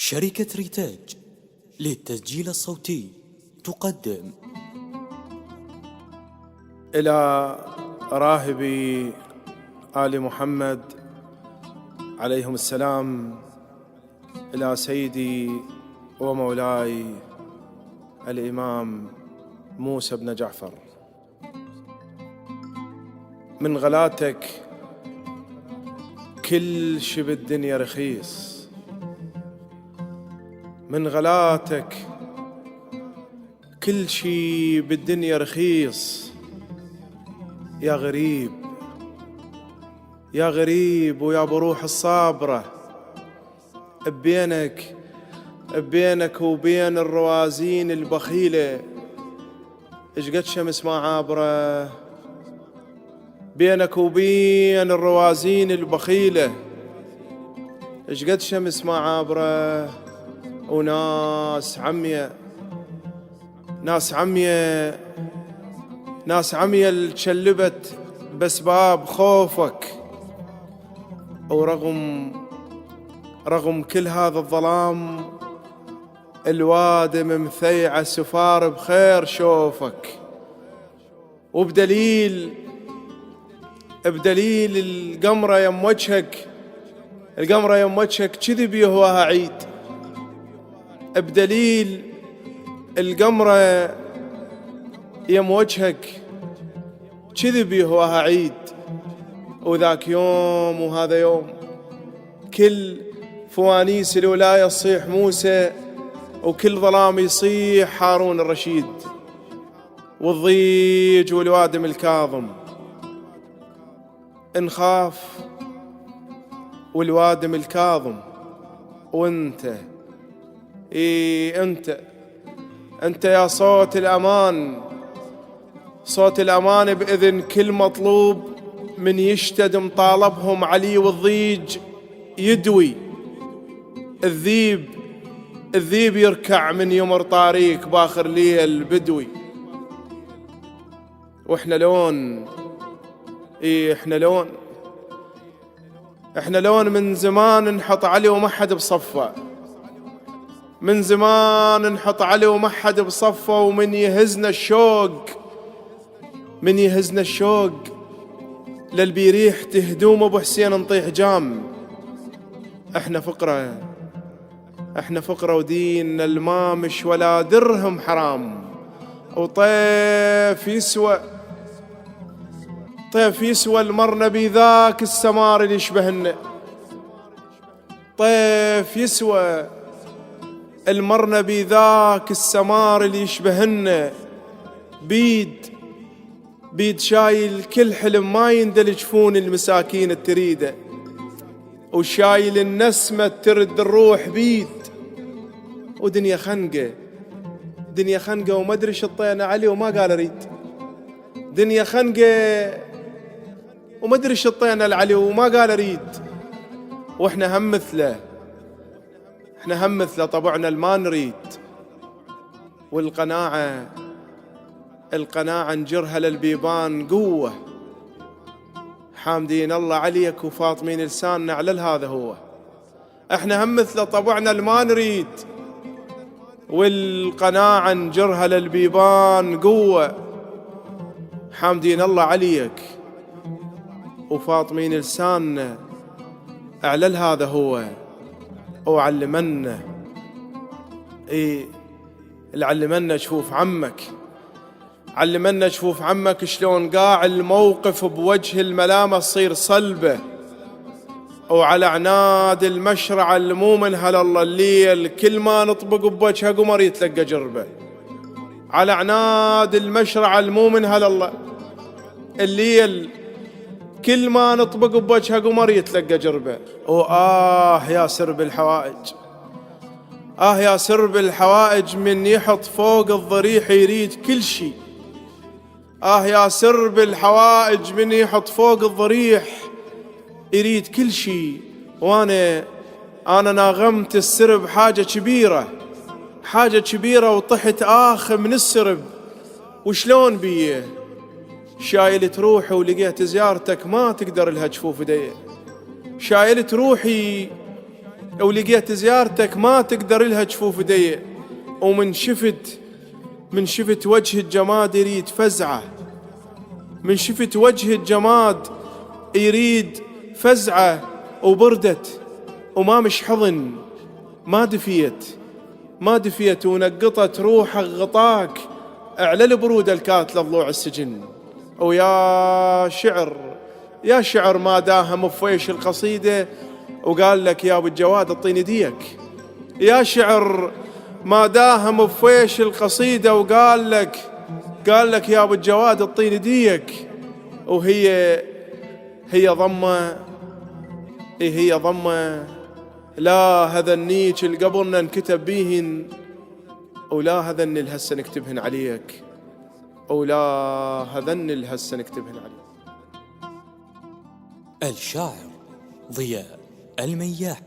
شركة ريتاج للتسجيل الصوتي تقدم إلى راهبي آل محمد عليهم السلام، إلى سيدي ومولاي الإمام موسى بن جعفر. من غلاتك كل شي بالدنيا رخيص، من غلاتك كل شي بالدنيا رخيص. يا غريب يا غريب ويا بروح الصابرة، بينك وبين الروازين البخيلة ايش قد شمس ما عابرة. بينك وبين الروازين البخيلة ايش قد شمس ما عابرة. وناس عمية ناس عمية اللي تشلبت بأسباب خوفك. ورغم كل هذا الظلام الوادم مثيعة سفار بخير شوفك. وبدليل القمرة يم وجهك كذي بيهواها عيد. بدليل القمرة يم وجهك كذي بيهواها عيد. وذاك يوم وهذا يوم كل فوانيس الولاية تصيح موسى، وكل ظلام يصيح هارون الرشيد، والضيج والوادم الكاظم. انخاف والوادم الكاظم. وانت انت يا صوت الأمان بإذن كل مطلوب من يشتد مطالبهم علي. والضيج يدوي الذيب يركع من يمر طاريك باخر ليل بدوي. واحنا لون احنا لون من زمان نحط علي وما حد بصفه. من زمان نحط علي وما حد بصفه. ومن يهزنا الشوق للبيريح تهدوم ابو حسين نطيح جام. احنا فقرة وديننا المامش ولا درهم حرام. وطيف يسوى المرنا بذاك السمار اللي يشبهنا. طيف يسوى المرنا بذاك السمار اللي يشبهنا. بيد شايل كل حلم ما يندل جفون المساكين التريده. وشايل النسمة ترد الروح بيد. ودنيا خنقة وما ادري شطينا علي وما قال اريد. دنيا خنقة وما ادري شطينا العلي وما قال اريد. واحنا هم مثله طبعنا الما نريد. والقناعة نجرها للبيبان قوة. حامدين الله عليك وفاطمين لساننا على هذا هو. احنا هم مثل طبعنا الما نريد. والقناعة نجرها للبيبان قوة. حامدين الله عليك وفاطمين لساننا على هذا هو. وعلمنا علمنا شوف عمك شلون قاع الموقف بوجه الملامة تصير صلبة. وعلى عناد المشرع المو من هلالله الليل كل ما نطبق بوجهه قمر يتلقى جربه. على عناد المشرع المو من هلالله الليل كل ما نطبق بوجهه قمر يتلقى جربه. يا سرب الحوائج من يحط فوق الضريح يريد كل شي. يا سرب الحوائج من يحط فوق الضريح يريد كل شي. وانا ناغمت السرب حاجة كبيرة وطحت من السرب. وشلون بيه شايلت روحي ولقيت زيارتك ما تقدر لها جفوف ايديه. شايلت روحي ولقيت زيارتك ما تقدر لها جفوف دي، ومن شفت وجه الجماد يريد فزعة، من شفت وجه الجماد يريد فزعة وبردت، وما مش حضن، ما دفيت ونقطت روحك غطاك على البرودة الكاتلة ضلوع السجن. ويا شعر ما داهم بفيش القصيدة وقال لك يا ابو الجواد اعطيني ديك، يا شعر ما داهم بفيش القصيدة وقال لك يا ابو الجواد اعطيني ديك. وهي ضمة لا هذا النيج اللي قبلنا انكتب بيهن، ولا هذن اللي هسه نكتبهن عليك، ولا هذن اللي هسه نكتبهن عليك. الشاعر ضياء المياح.